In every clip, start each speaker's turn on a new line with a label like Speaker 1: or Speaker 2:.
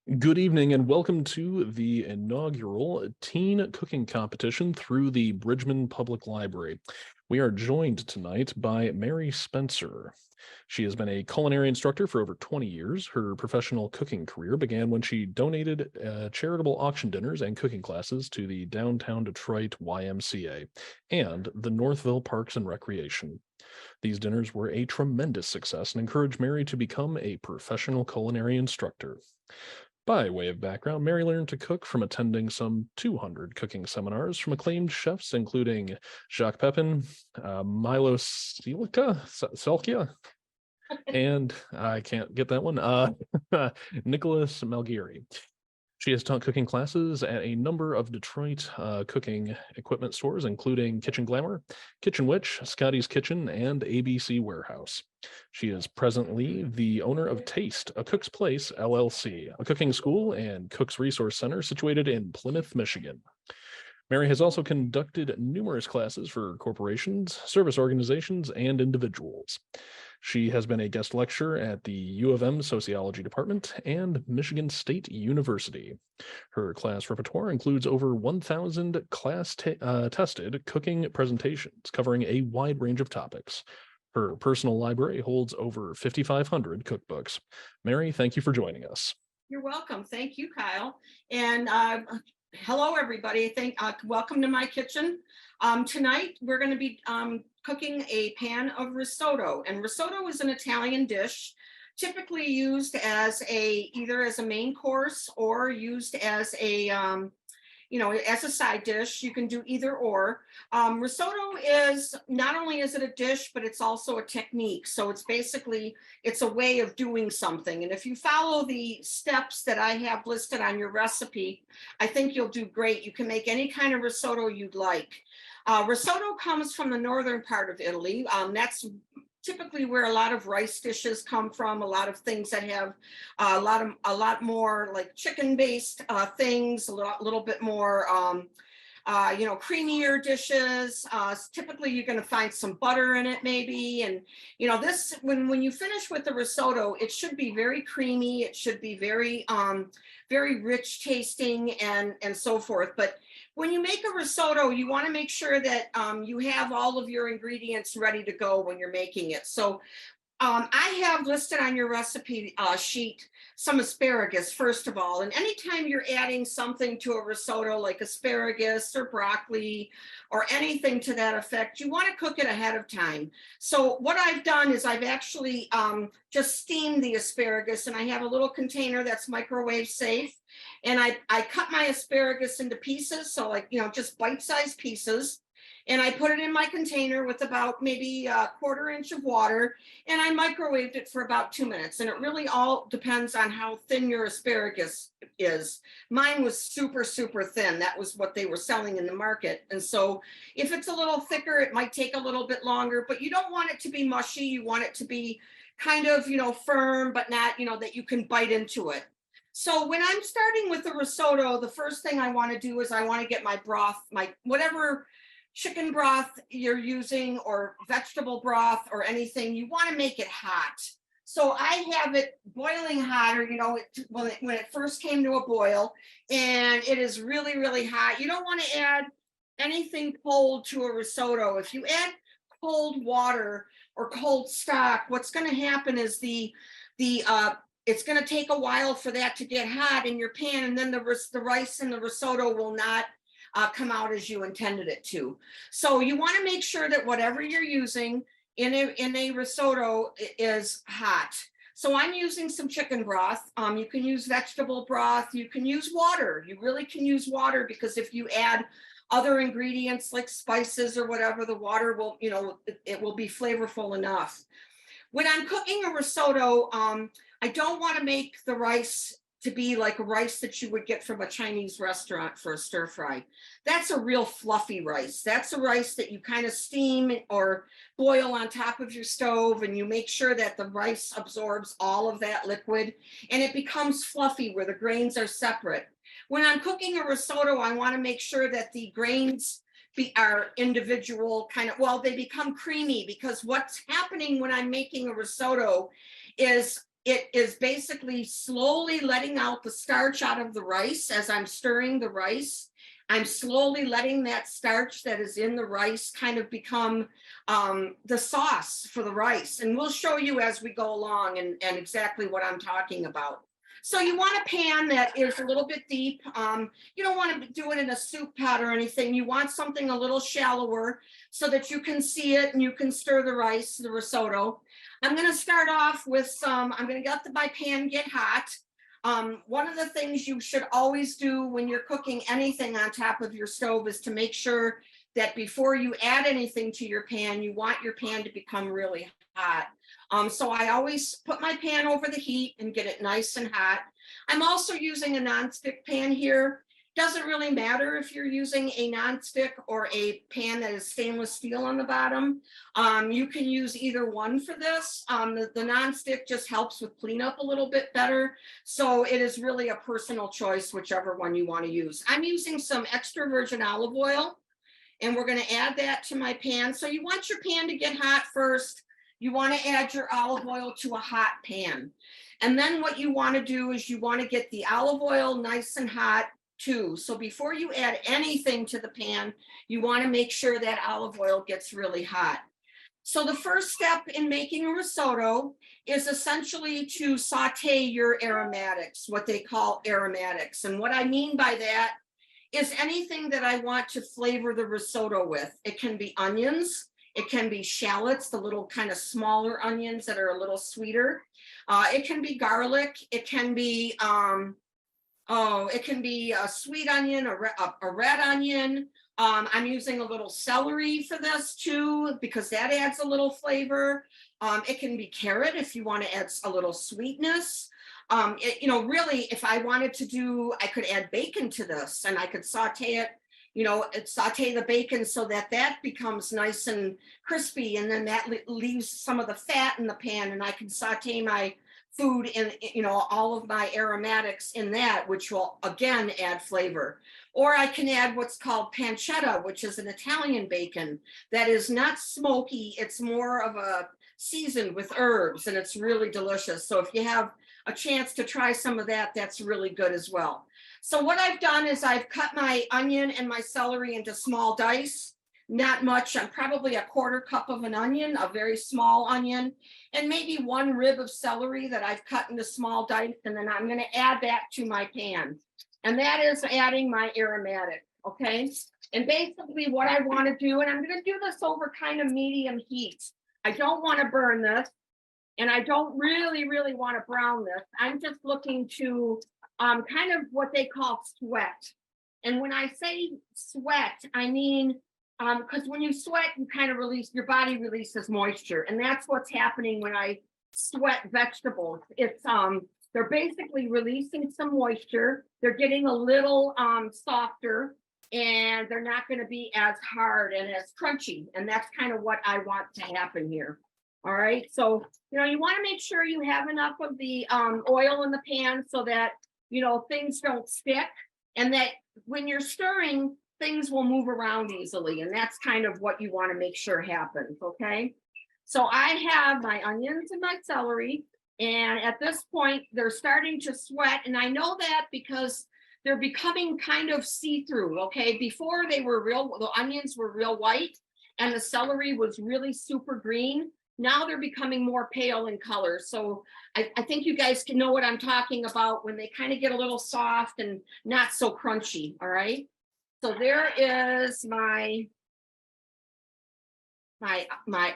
Speaker 1: Good evening and welcome to the inaugural teen cooking competition through the Bridgman Public Library. We are joined tonight by Mary Spencer. She has been a culinary instructor for over 20 years. Her professional cooking career began when she donated charitable auction dinners and cooking classes to the downtown Detroit YMCA and the Northville Parks and Recreation. These dinners were a tremendous success and encouraged Mary to become a professional culinary instructor. By way of background, Mary learned to cook from attending some 200 cooking seminars from acclaimed chefs, including Jacques Pepin, Milo Selkia, and I can't get that one, Nicholas Malgieri. She has taught cooking classes at a number of Detroit cooking equipment stores, including Kitchen Glamour, Kitchen Witch, Scotty's Kitchen, and ABC Warehouse. She is presently the owner of Taste, a Cook's Place LLC, a cooking school and Cook's Resource Center situated in Plymouth, Michigan. Mary has also conducted numerous classes for corporations, service organizations, and individuals. She has been a guest lecturer at the U of M Sociology Department and Michigan State University. Her class repertoire includes over 1,000 tested cooking presentations covering a wide range of topics. Her personal library holds over 5,500 cookbooks. Mary, thank you for joining us.
Speaker 2: You're welcome. Thank you, Kyle. And hello, everybody. Welcome to my kitchen. Tonight, we're going to be cooking a pan of risotto. And risotto is an Italian dish, typically used as either as a main course or used as as a side dish. You can do either or. Risotto is not only is it a dish, but it's also a technique. So it's a way of doing something. And if you follow the steps that I have listed on your recipe, I think you'll do great. You can make any kind of risotto you'd like. Risotto comes from the northern part of Italy. That's typically where a lot of rice dishes come from, a lot of things that have a lot more like chicken-based things, a little bit more creamier dishes. Typically you're going to find some butter in it maybe. And this, when you finish with the risotto, it should be very creamy. It should be very rich tasting and so forth. But when you make a risotto, you want to make sure that you have all of your ingredients ready to go when you're making it. So I have listed on your recipe sheet some asparagus, first of all. And anytime you're adding something to a risotto like asparagus or broccoli or anything to that effect, you want to cook it ahead of time. So what I've done is I've actually just steamed the asparagus, and I have a little container that's microwave safe. And I cut my asparagus into pieces, so just bite-sized pieces. And I put it in my container with about maybe a 1/4 inch of water, and I microwaved it for about 2 minutes. And it really all depends on how thin your asparagus is. Mine was super, super thin. That was what they were selling in the market. And so if it's a little thicker, it might take a little bit longer, but you don't want it to be mushy. You want it to be kind of, firm, but not, that you can bite into it. So when I'm starting with the risotto, the first thing I want to do is I want to get my broth, my whatever chicken broth you're using or vegetable broth or anything, you want to make it hot. So I have it boiling hot, or when it first came to a boil, and it is really, really hot. You don't want to add anything cold to a risotto. If you add cold water or cold stock, what's going to happen is it's going to take a while for that to get hot in your pan, and then the rice in the risotto will not come out as you intended it to. So you want to make sure that whatever you're using in a risotto is hot. So I'm using some chicken broth. You can use vegetable broth. You can use water. You really can use water, because if you add other ingredients like spices or whatever, the water will, it will be flavorful enough. When I'm cooking a risotto, I don't want to make the rice to be like a rice that you would get from a Chinese restaurant for a stir fry. That's a real fluffy rice. That's a rice that you kind of steam or boil on top of your stove, and you make sure that the rice absorbs all of that liquid and it becomes fluffy where the grains are separate. When I'm cooking a risotto, I want to make sure that the grains are individual they become creamy, because what's happening when I'm making a risotto is it is basically slowly letting out the starch out of the rice as I'm stirring the rice. I'm slowly letting that starch that is in the rice kind of become the sauce for the rice. And we'll show you as we go along and exactly what I'm talking about. So you want a pan that is a little bit deep. You don't want to do it in a soup pot or anything. You want something a little shallower so that you can see it and you can stir the rice, the risotto. I'm going to start off with I'm going to let my pan get hot. One of the things you should always do when you're cooking anything on top of your stove is to make sure that before you add anything to your pan, you want your pan to become really hot. So I always put my pan over the heat and get it nice and hot. I'm also using a nonstick pan here. Doesn't really matter if you're using a nonstick or a pan that is stainless steel on the bottom. You can use either one for this. The nonstick just helps with cleanup a little bit better. So it is really a personal choice, whichever one you want to use. I'm using some extra virgin olive oil, and we're going to add that to my pan. So you want your pan to get hot first. You want to add your olive oil to a hot pan. And then what you want to do is you want to get the olive oil nice and hot too. So before you add anything to the pan, you want to make sure that olive oil gets really hot. So the first step in making a risotto is essentially to saute your aromatics, what they call aromatics. And what I mean by that is anything that I want to flavor the risotto with. It can be onions, it can be shallots, the little kind of smaller onions that are a little sweeter. It can be garlic, it can be a sweet onion, a red onion. I'm using a little celery for this too, because that adds a little flavor. It can be carrot if you want to add a little sweetness. Really, if I wanted to I could add bacon to this and I could saute it, saute the bacon so that that becomes nice and crispy. And then that leaves some of the fat in the pan, and I can saute my food and all of my aromatics in that, which will again add flavor. Or I can add what's called pancetta, which is an Italian bacon that is not smoky. It's more of a seasoned with herbs, and it's really delicious. So if you have a chance to try some of that, that's really good as well. So what I've done is I've cut my onion and my celery into small dice. Not much. I'm probably a quarter cup of an onion, a very small onion, and maybe one rib of celery that I've cut into small dice. And then I'm going to add that to my pan. And that is adding my aromatic. Okay. And basically what I want to do, and I'm going to do this over kind of medium heat. I don't want to burn this, and I don't really want to brown this. I'm just looking to kind of what they call sweat. And when I say sweat, I mean, because when you sweat, you kind of your body releases moisture. And that's what's happening when I sweat vegetables. It's they're basically releasing some moisture. They're getting a little softer, and they're not going to be as hard and as crunchy. And that's kind of what I want to happen here. All right. So, you want to make sure you have enough of the oil in the pan so that, things don't stick, and that when you're stirring, things will move around easily. And that's kind of what you want to make sure happens. Okay. So I have my onions and my celery, and at this point they're starting to sweat. And I know that because they're becoming kind of see-through. Okay. Before the onions were real white and the celery was really super green. Now they're becoming more pale in color. So I think you guys can know what I'm talking about when they kind of get a little soft and not so crunchy. All right. So there is my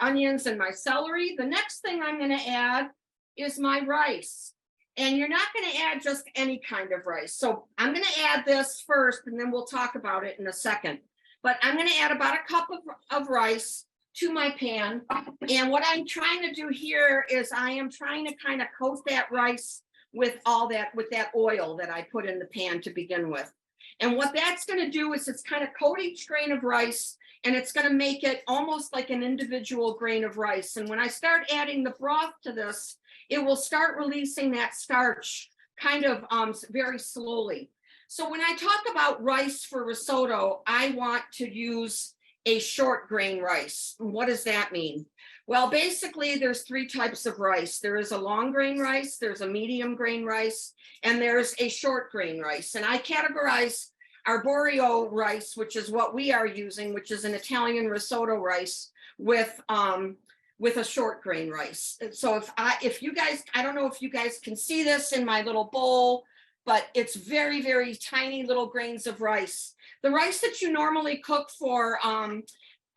Speaker 2: onions and my celery. The next thing I'm going to add is my rice. And you're not going to add just any kind of rice. So I'm going to add this first, and then we'll talk about it in a second. But I'm going to add about a cup of rice to my pan. And what I'm trying to do here is I am trying to kind of coat that rice with that oil that I put in the pan to begin with. And what that's going to do is it's kind of coat each grain of rice, and it's going to make it almost like an individual grain of rice. And when I start adding the broth to this, it will start releasing that starch kind of very slowly. So when I talk about rice for risotto, I want to use a short grain rice. What does that mean? Well, basically, there's three types of rice. There is a long grain rice, there's a medium grain rice, and there's a short grain rice. And I categorize arborio rice, which is what we are using, which is an Italian risotto rice with a short grain rice. And so if you guys, I don't know if you guys can see this in my little bowl, but it's very, very tiny little grains of rice. The rice that you normally cook for, and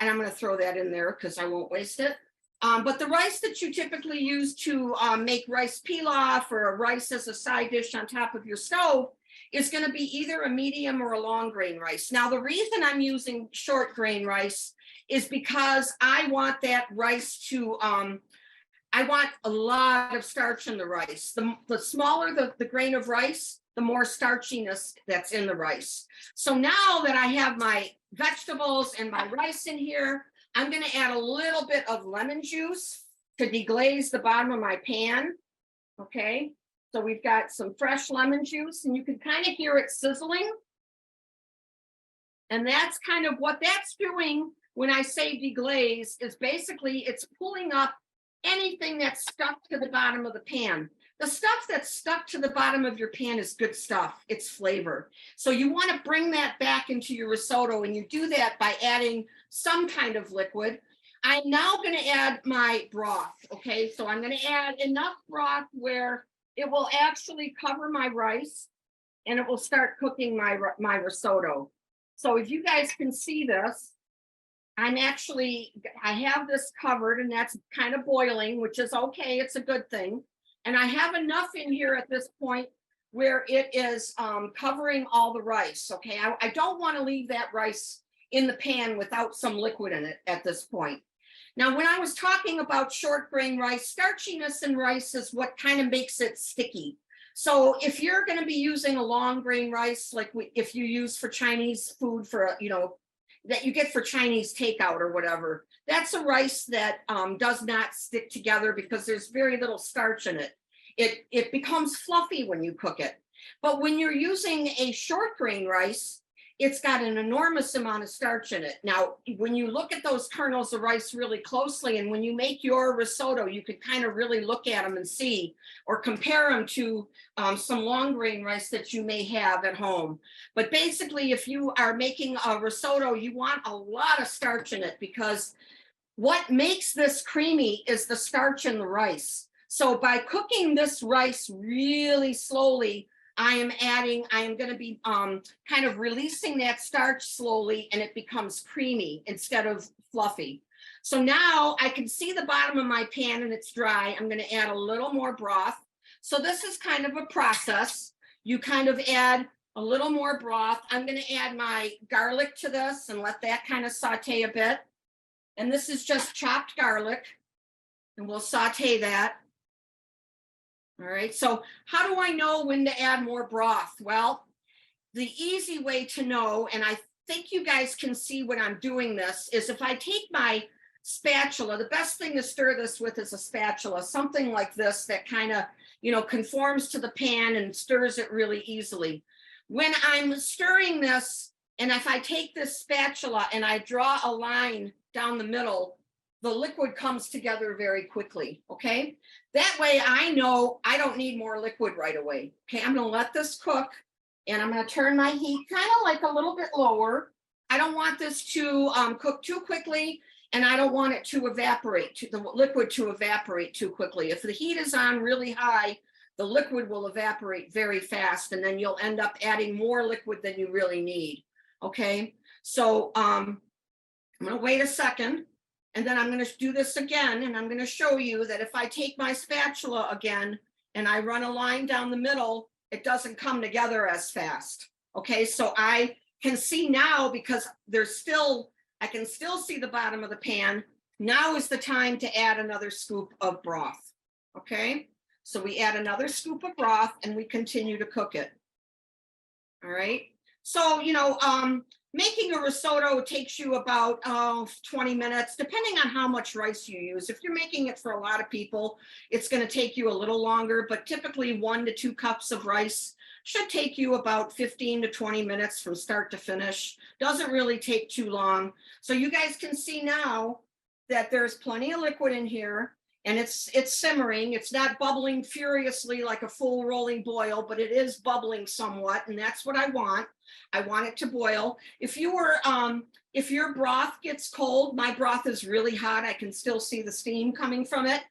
Speaker 2: I'm going to throw that in there because I won't waste it. But the rice that you typically use to make rice pilaf or a rice as a side dish on top of your stove is going to be either a medium or a long grain rice. Now, the reason I'm using short grain rice is because I want that rice to, I want a lot of starch in the rice. The smaller the grain of rice, the more starchiness that's in the rice. So now that I have my vegetables and my rice in here, I'm going to add a little bit of lemon juice to deglaze the bottom of my pan. Okay, so we've got some fresh lemon juice, and you can kind of hear it sizzling. And that's kind of what that's doing when I say deglaze, is basically it's pulling up anything that's stuck to the bottom of the pan. The stuff that's stuck to the bottom of your pan is good stuff. It's flavor. So you want to bring that back into your risotto, and you do that by adding some kind of liquid. I'm now going to add my broth. Okay, so I'm going to add enough broth where it will actually cover my rice and it will start cooking my risotto. So if you guys can see this, I have this covered, and that's kind of boiling, which is okay. It's a good thing. And I have enough in here at this point where it is covering all the rice. Okay, I don't want to leave that rice in the pan without some liquid in it at this point. Now, when I was talking about short grain rice, starchiness in rice is what kind of makes it sticky. So if you're going to be using a long grain rice, like if you use for Chinese food for, that you get for Chinese takeout or whatever, that's a rice that does not stick together because there's very little starch in it. It becomes fluffy when you cook it. But when you're using a short grain rice, it's got an enormous amount of starch in it. Now, when you look at those kernels of rice really closely, and when you make your risotto, you could kind of really look at them and see, or compare them to some long grain rice that you may have at home. But basically, if you are making a risotto, you want a lot of starch in it, because what makes this creamy is the starch in the rice. So by cooking this rice really slowly, I am going to be kind of releasing that starch slowly, and it becomes creamy instead of fluffy. So now I can see the bottom of my pan and it's dry. I'm going to add a little more broth. So this is kind of a process. You kind of add a little more broth. I'm going to add my garlic to this and let that kind of saute a bit. And this is just chopped garlic, and we'll saute that. All right, so how do I know when to add more broth? Well, the easy way to know, and I think you guys can see when I'm doing this, is if I take my spatula, the best thing to stir this with is a spatula, something like this that kind of, conforms to the pan and stirs it really easily. When I'm stirring this, and if I take this spatula and I draw a line down the middle, the liquid comes together very quickly, okay? That way I know I don't need more liquid right away. Okay, I'm gonna let this cook, and I'm gonna turn my heat kind of like a little bit lower. I don't want this to cook too quickly, and I don't want it to evaporate, the liquid to evaporate too quickly. If the heat is on really high, the liquid will evaporate very fast, and then you'll end up adding more liquid than you really need, okay? So I'm gonna wait a second. And then I'm going to do this again, and I'm going to show you that if I take my spatula again and I run a line down the middle, it doesn't come together as fast. Okay, so I can see now, because I can still see the bottom of the pan. Now is the time to add another scoop of broth. Okay, so we add another scoop of broth and we continue to cook it. All right, so, making a risotto takes you about 20 minutes, depending on how much rice you use. If you're making it for a lot of people, it's going to take you a little longer, but typically 1 to 2 cups of rice should take you about 15 to 20 minutes from start to finish. Doesn't really take too long. So you guys can see now that there's plenty of liquid in here, and it's simmering. It's not bubbling furiously like a full rolling boil, but it is bubbling somewhat, and that's what I want. I want it to boil. If your broth gets cold, my broth is really hot. I can still see the steam coming from it.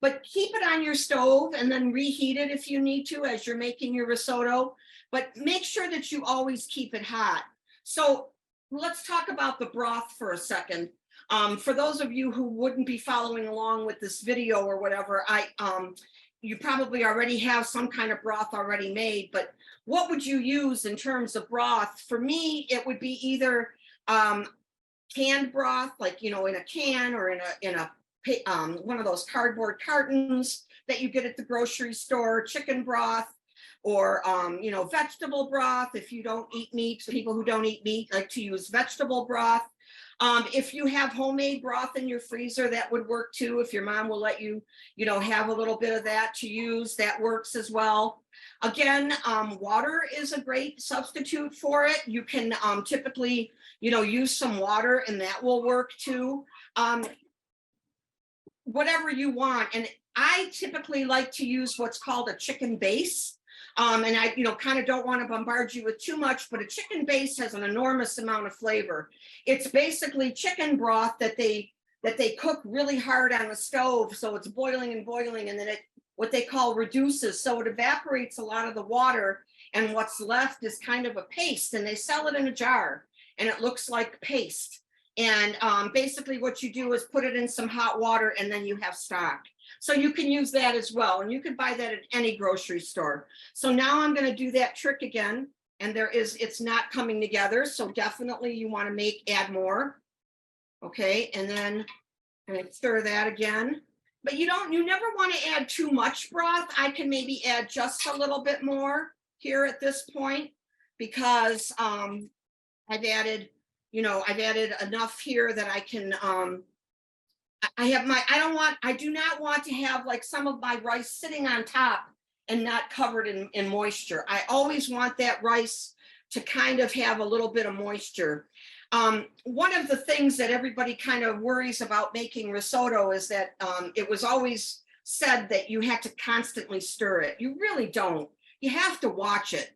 Speaker 2: But keep it on your stove and then reheat it if you need to as you're making your risotto. But make sure that you always keep it hot. So let's talk about the broth for a second. For those of you who wouldn't be following along with this video or whatever, you probably already have some kind of broth already made, but what would you use in terms of broth? For me, it would be either canned broth, like, in a can or in a one of those cardboard cartons that you get at the grocery store, chicken broth, or vegetable broth. If you don't eat meat, people who don't eat meat like to use vegetable broth. If you have homemade broth in your freezer, that would work too. If your mom will let you, have a little bit of that to use, that works as well. Again, water is a great substitute for it. You can typically, use some water, and that will work too. Whatever you want. And I typically like to use what's called a chicken base. And I, kind of don't want to bombard you with too much, but a chicken base has an enormous amount of flavor. It's basically chicken broth that they cook really hard on the stove. So it's boiling and boiling, and then it, what they call reduces. So it evaporates a lot of the water, and what's left is kind of a paste, and they sell it in a jar, and it looks like paste. And basically what you do is put it in some hot water, and then you have stock. So you can use that as well. And you can buy that at any grocery store. So now I'm going to do that trick again. And it's not coming together. So definitely you want to add more. Okay. And then I'm going to stir that again. But you never want to add too much broth. I can maybe add just a little bit more here at this point, because I've added enough here that I can, I do not want to have like some of my rice sitting on top and not covered in moisture. I always want that rice to kind of have a little bit of moisture. One of the things that everybody kind of worries about making risotto is that it was always said that you had to constantly stir it. You really don't. You have to watch it.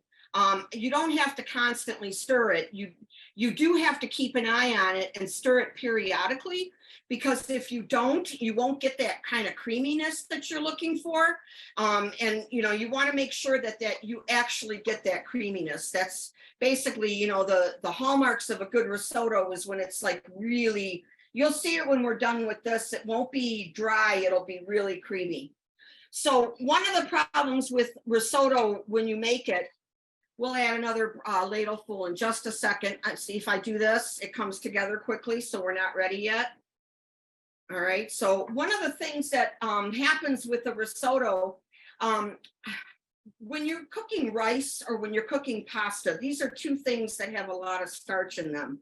Speaker 2: You don't have to constantly stir it. You do have to keep an eye on it and stir it periodically, because if you don't, you won't get that kind of creaminess that you're looking for. And you want to make sure that you actually get that creaminess. That's basically, the hallmarks of a good risotto is when it's like really, you'll see it when we're done with this. It won't be dry, it'll be really creamy. So one of the problems with risotto when you make it, we'll add another ladleful in just a second. See if I do this, it comes together quickly, so we're not ready yet. All right, so one of the things that happens with the risotto, when you're cooking rice or when you're cooking pasta, these are two things that have a lot of starch in them.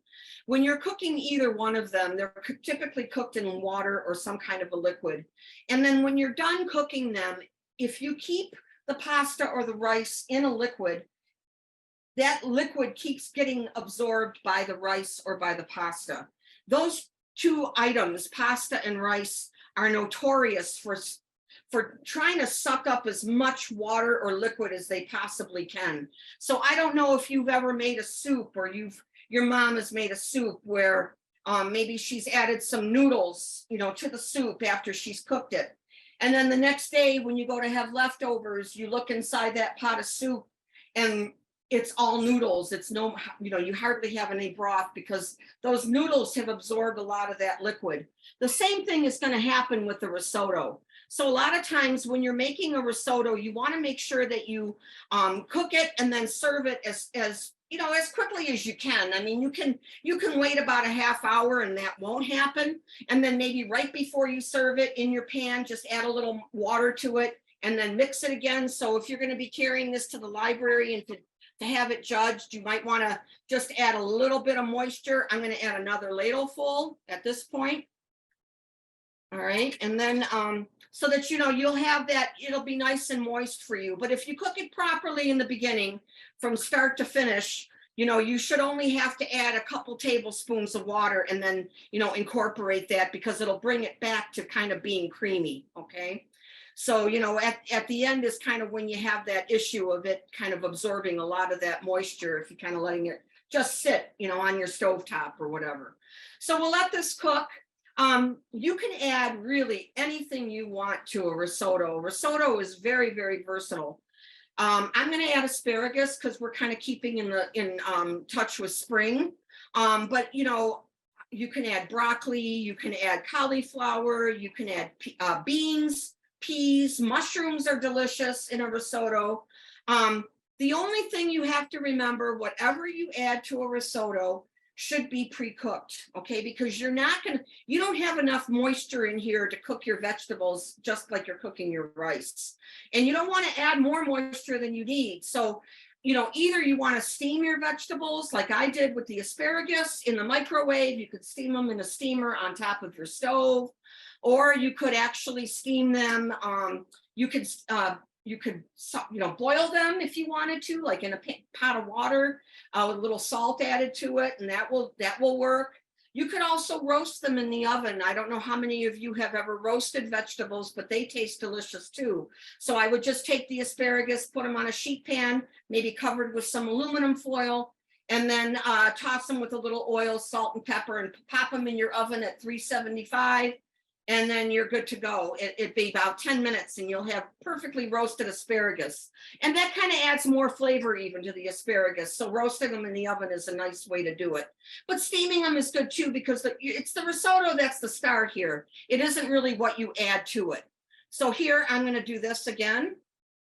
Speaker 2: When you're cooking either one of them, they're typically cooked in water or some kind of a liquid. And then when you're done cooking them, if you keep the pasta or the rice in a liquid, that liquid keeps getting absorbed by the rice or by the pasta. Those two items, pasta and rice, are notorious for trying to suck up as much water or liquid as they possibly can. So I don't know if you've ever made a soup, or your mom has made a soup where maybe she's added some noodles, to the soup after she's cooked it. And then the next day when you go to have leftovers, you look inside that pot of soup and it's all noodles. It's no, you hardly have any broth because those noodles have absorbed a lot of that liquid. The same thing is going to happen with the risotto. So a lot of times when you're making a risotto, you want to make sure that you cook it and then serve it as quickly as you can. I mean, you can wait about a half hour and that won't happen. And then maybe right before you serve it in your pan, just add a little water to it and then mix it again. So if you're going to be carrying this to the library and to have it judged, you might want to just add a little bit of moisture. I'm going to add another ladleful at this point. All right, and then so that you'll have that, it'll be nice and moist for you. But if you cook it properly in the beginning, from start to finish, You should only have to add a couple tablespoons of water and then, incorporate that, because it'll bring it back to kind of being creamy. Okay. So, at the end is kind of when you have that issue of it kind of absorbing a lot of that moisture, if you're kind of letting it just sit, on your stovetop or whatever. So we'll let this cook. You can add really anything you want to a risotto. Risotto is very, very versatile. I'm going to add asparagus because we're kind of keeping in touch with spring. But you can add broccoli, you can add cauliflower, you can add beans, peas, mushrooms are delicious in a risotto. The only thing you have to remember, whatever you add to a risotto should be pre-cooked, okay? Because you don't have enough moisture in here to cook your vegetables just like you're cooking your rice. And you don't want to add more moisture than you need. So, either you want to steam your vegetables like I did with the asparagus in the microwave. You could steam them in a steamer on top of your stove, or you could actually steam them. You could boil them if you wanted to, like in a pot of water with a little salt added to it, and that will work. You could also roast them in the oven. I don't know how many of you have ever roasted vegetables, but they taste delicious too. So I would just take the asparagus, put them on a sheet pan, maybe covered with some aluminum foil, and then toss them with a little oil, salt, and pepper, and pop them in your oven at 375. And then you're good to go. It'd be about 10 minutes and you'll have perfectly roasted asparagus. And that kind of adds more flavor even to the asparagus. So roasting them in the oven is a nice way to do it. But steaming them is good too, because it's the risotto that's the star here. It isn't really what you add to it. So here I'm going to do this again.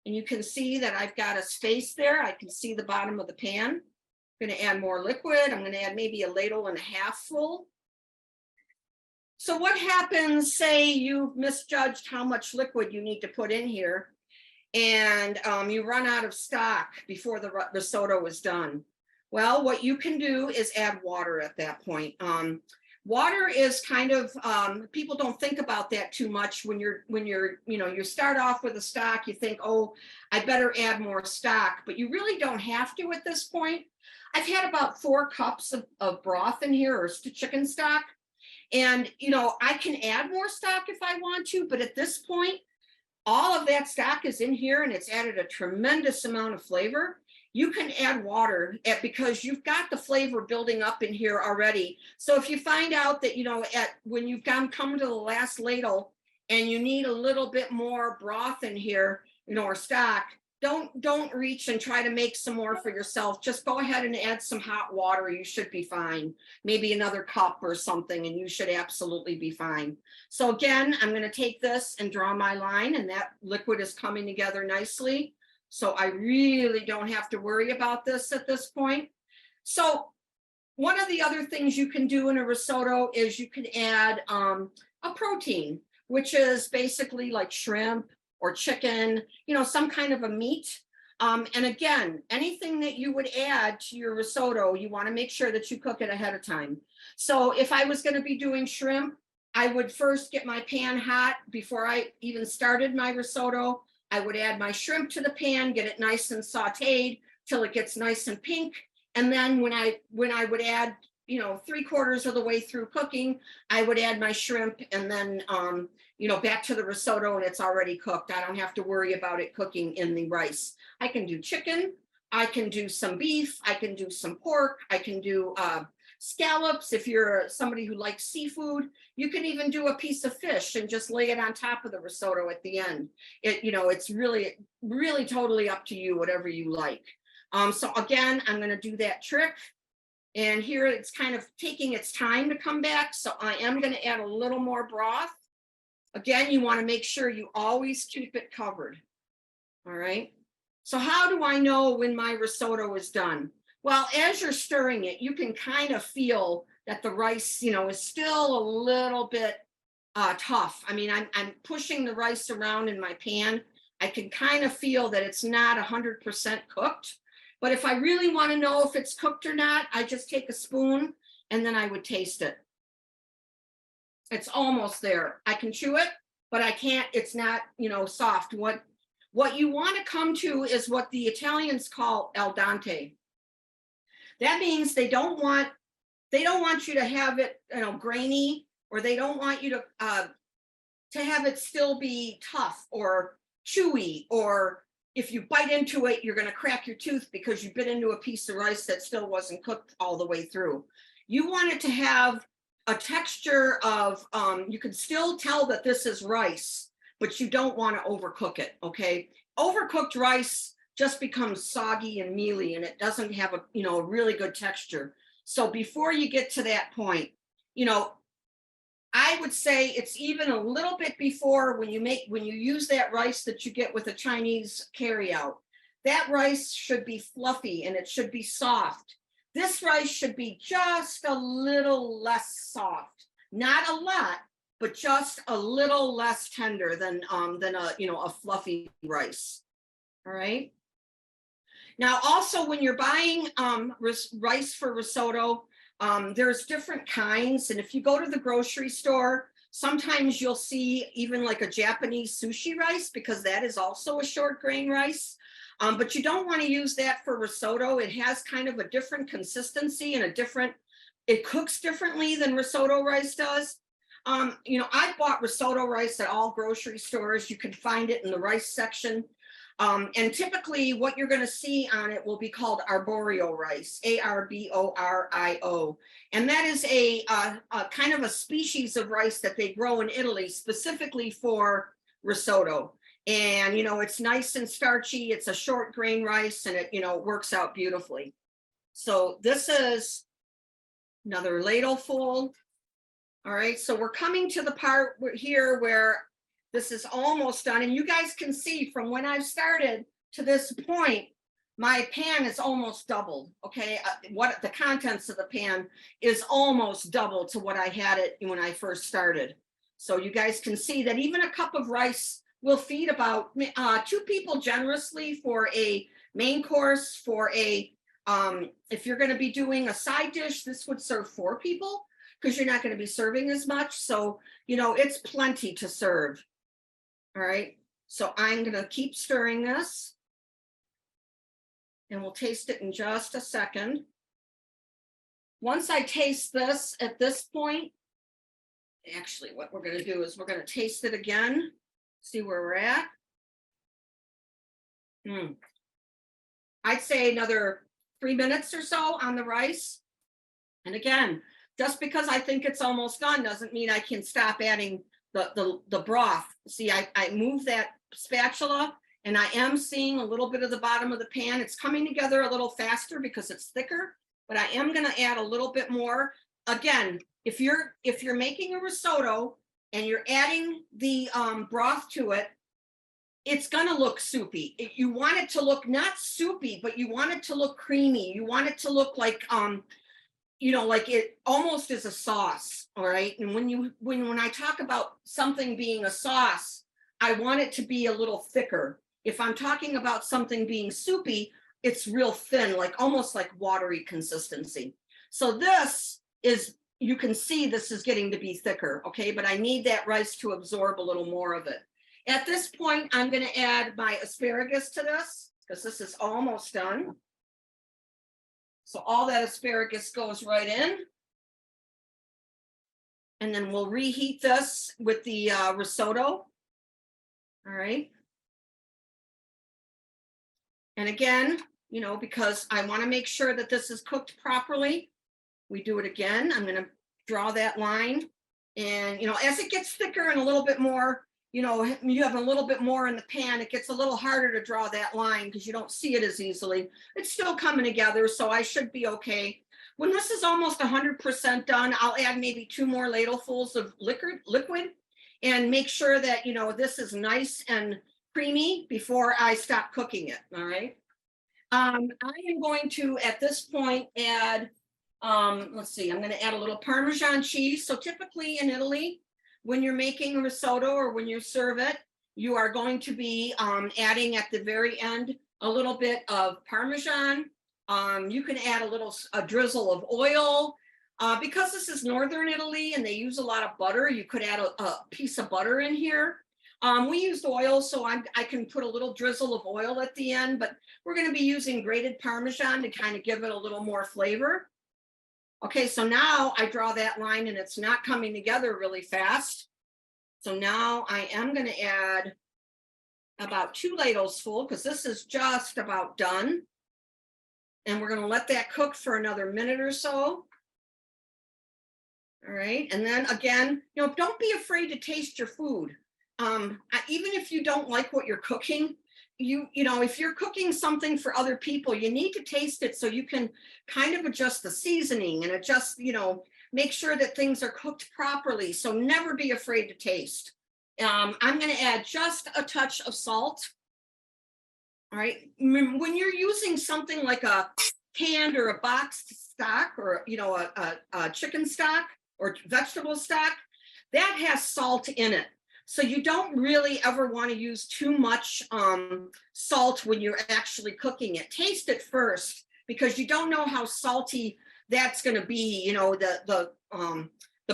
Speaker 2: And you can see that I've got a space there. I can see the bottom of the pan. I'm going to add more liquid. I'm going to add maybe a ladle and a half full. So what happens, say you misjudged how much liquid you need to put in here, and you run out of stock before the risotto is done? Well, what you can do is add water at that point. Water is kind of, people don't think about that too much when you start off with a stock, you think, oh, I better add more stock, but you really don't have to at this point. I've had about 4 cups of broth in here, or chicken stock. And, I can add more stock if I want to, but at this point, all of that stock is in here and it's added a tremendous amount of flavor. You can add water because you've got the flavor building up in here already. So if you find out that, when you've come to the last ladle and you need a little bit more broth in here, or stock, don't reach and try to make some more for yourself. Just go ahead and add some hot water. You should be fine. Maybe another cup or something, and you should absolutely be fine. So again, I'm going to take this and draw my line, and that liquid is coming together nicely. So I really don't have to worry about this at this point. So one of the other things you can do in a risotto is you can add a protein, which is basically like shrimp or chicken, some kind of a meat. And again, anything that you would add to your risotto, you want to make sure that you cook it ahead of time. So if I was going to be doing shrimp, I would first get my pan hot before I even started my risotto. I would add my shrimp to the pan, get it nice and sauteed till it gets nice and pink. And then when I would add, 3/4 of the way through cooking, I would add my shrimp, and then, back to the risotto, and it's already cooked. I don't have to worry about it cooking in the rice. I can do chicken. I can do some beef. I can do some pork. I can do scallops. If you're somebody who likes seafood, you can even do a piece of fish and just lay it on top of the risotto at the end. It's really, really totally up to you, whatever you like. So again, I'm going to do that trick. And here it's kind of taking its time to come back. So I am going to add a little more broth. Again, you want to make sure you always keep it covered. All right. So how do I know when my risotto is done? Well, as you're stirring it, you can kind of feel that the rice, is still a little bit tough. I mean, I'm pushing the rice around in my pan. I can kind of feel that it's not 100% cooked. But if I really want to know if it's cooked or not, I just take a spoon and then I would taste it. It's almost there. I can chew it, but I can't, it's not, soft. What you want to come to is what the Italians call al dente. That means they don't want you to have it, grainy, or they don't want you to have it still be tough or chewy, or if you bite into it, you're going to crack your tooth because you bit into a piece of rice that still wasn't cooked all the way through. You want it to have a texture of, you can still tell that this is rice, but you don't want to overcook it, okay? Overcooked rice just becomes soggy and mealy, and it doesn't have a really good texture. So before you get to that point, I would say it's even a little bit before when you use that rice that you get with a Chinese carryout. That rice should be fluffy and it should be soft. This rice should be just a little less soft, not a lot, but just a little less tender than a fluffy rice. All right. Now, also when you're buying rice for risotto, there's different kinds. And if you go to the grocery store, sometimes you'll see even like a Japanese sushi rice, because that is also a short grain rice. But you don't want to use that for risotto. It has kind of a different consistency and it cooks differently than risotto rice does. I bought risotto rice at all grocery stores. You can find it in the rice section. And typically what you're going to see on it will be called arborio rice, ARBORIO. And that is a kind of a species of rice that they grow in Italy specifically for risotto. And, it's nice and starchy. It's a short grain rice, and it, works out beautifully. So this is another ladle full. All right, so we're coming to the part here where this is almost done, and you guys can see from when I've started to this point, my pan is almost doubled, okay? What the contents of the pan is almost double to what I had it when I first started. So you guys can see that even a cup of rice will feed about 2 people generously for a main course. For if you're going to be doing a side dish, this would serve 4 people because you're not going to be serving as much. So, it's plenty to serve. All right, so I'm going to keep stirring this, and we'll taste it in just a second. Once I taste this at this point, actually what we're going to do is we're going to taste it again, see where we're at. I'd say another 3 minutes or so on the rice. And again, just because I think it's almost done doesn't mean I can stop adding the broth. See, I move that spatula, and I am seeing a little bit of the bottom of the pan. It's coming together a little faster because it's thicker, but I am going to add a little bit more. Again, if you're making a risotto and you're adding the broth to it, it's going to look soupy. You want it to look not soupy, but you want it to look creamy. You want it to look like like it almost is a sauce. All right. And when I talk about something being a sauce, I want it to be a little thicker. If I'm talking about something being soupy, it's real thin, like almost like watery consistency. So this is, you can see this is getting to be thicker. Okay. But I need that rice to absorb a little more of it. At this point, I'm going to add my asparagus to this because this is almost done. So all that asparagus goes right in. And then we'll reheat this with the risotto. All right. And again, because I want to make sure that this is cooked properly, we do it again. I'm going to draw that line. And, as it gets thicker and a little bit more, you have a little bit more in the pan, it gets a little harder to draw that line because you don't see it as easily. It's still coming together, so I should be okay. When this is almost 100% done, I'll add maybe 2 more ladlefuls of liquid and make sure that, this is nice and creamy before I stop cooking it, all right? I am going to, at this point, add, let's see, I'm going to add a little Parmesan cheese. So typically in Italy, when you're making a risotto or when you serve it, you are going to be adding at the very end a little bit of Parmesan. You can add a drizzle of oil. Because this is Northern Italy and they use a lot of butter, you could add a piece of butter in here. We used oil, so I can put a little drizzle of oil at the end, but we're going to be using grated Parmesan to kind of give it a little more flavor. Okay, so now I draw that line and it's not coming together really fast. So now I am going to add about 2 ladles full because this is just about done. And we're going to let that cook for another minute or so. All right, and then again, don't be afraid to taste your food. Even if you don't like what you're cooking, if you're cooking something for other people, you need to taste it so you can kind of adjust the seasoning and adjust, make sure that things are cooked properly. So never be afraid to taste. I'm going to add just a touch of salt. All right, when you're using something like a canned or a boxed stock, or a chicken stock or vegetable stock, that has salt in it. So you don't really ever want to use too much salt when you're actually cooking it. Taste it first, because you don't know how salty that's going to be, the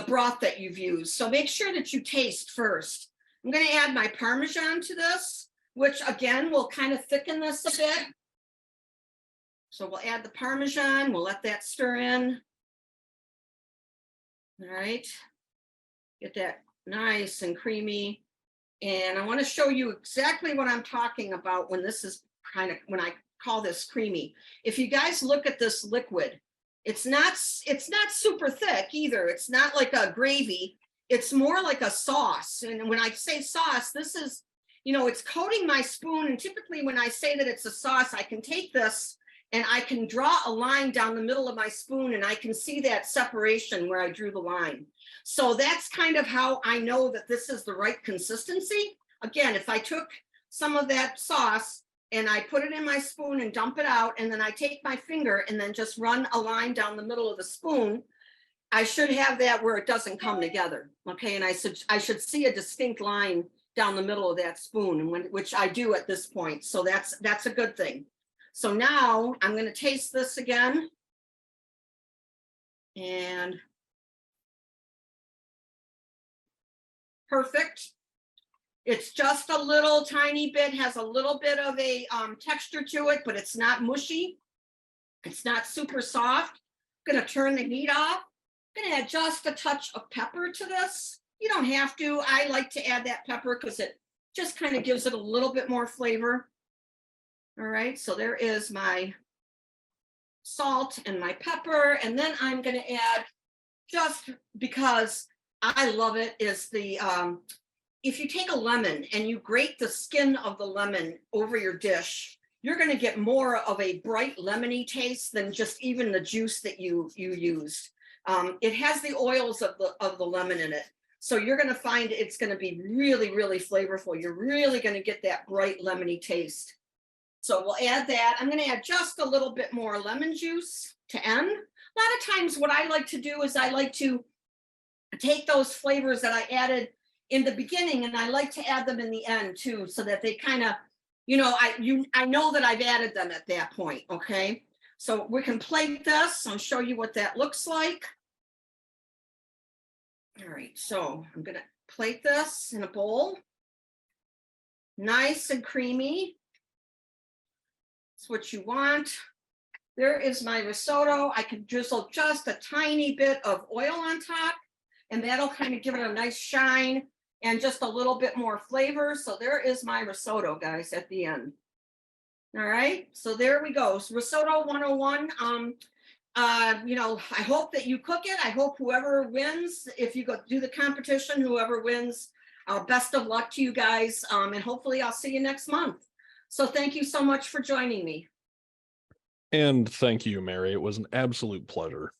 Speaker 2: broth that you've used. So make sure that you taste first. I'm going to add my Parmesan to this, which again will kind of thicken this a bit. So we'll add the Parmesan, we'll let that stir in. All right, get that nice and creamy. And I want to show you exactly what I'm talking about when this is when I call this creamy. If you guys look at this liquid, it's not super thick either. It's not like a gravy. It's more like a sauce. And when I say sauce, this is, it's coating my spoon. And typically when I say that it's a sauce, I can take this and I can draw a line down the middle of my spoon and I can see that separation where I drew the line. So that's kind of how I know that this is the right consistency. Again, if I took some of that sauce and I put it in my spoon and dump it out, and then I take my finger and then just run a line down the middle of the spoon, I should have that where it doesn't come together. Okay, and I should see a distinct line down the middle of that spoon, which I do at this point. So that's a good thing. So now I'm going to taste this again. And perfect. It's just a little tiny bit, has a little bit of a texture to it, but it's not mushy. It's not super soft. I'm going to turn the heat off. I'm going to add just a touch of pepper to this. You don't have to. I like to add that pepper because it just kind of gives it a little bit more flavor. All right, so there is my salt and my pepper. And then I'm going to add, just because I love it, is the, if you take a lemon and you grate the skin of the lemon over your dish, you're going to get more of a bright lemony taste than just even the juice that you used. It has the oils of the lemon in it. So you're going to find it's going to be really, really flavorful. You're really going to get that bright lemony taste. So we'll add that. I'm going to add just a little bit more lemon juice to end. A lot of times what I like to do is I like to take those flavors that I added in the beginning and I like to add them in the end too, so that they kind of, I know that I've added them at that point. Okay, so we can plate this. I'll show you what that looks like. All right, so I'm going to plate this in a bowl. Nice and creamy. That's what you want. There is my risotto. I can drizzle just a tiny bit of oil on top, and that'll kind of give it a nice shine and just a little bit more flavor. So there is my risotto, guys, at the end. All right, so there we go. So risotto 101. I hope that you cook it. I hope whoever wins, if you go do the competition, whoever wins, best of luck to you guys. And hopefully I'll see you next month. So thank you so much for joining me.
Speaker 1: And thank you, Mary. It was an absolute pleasure.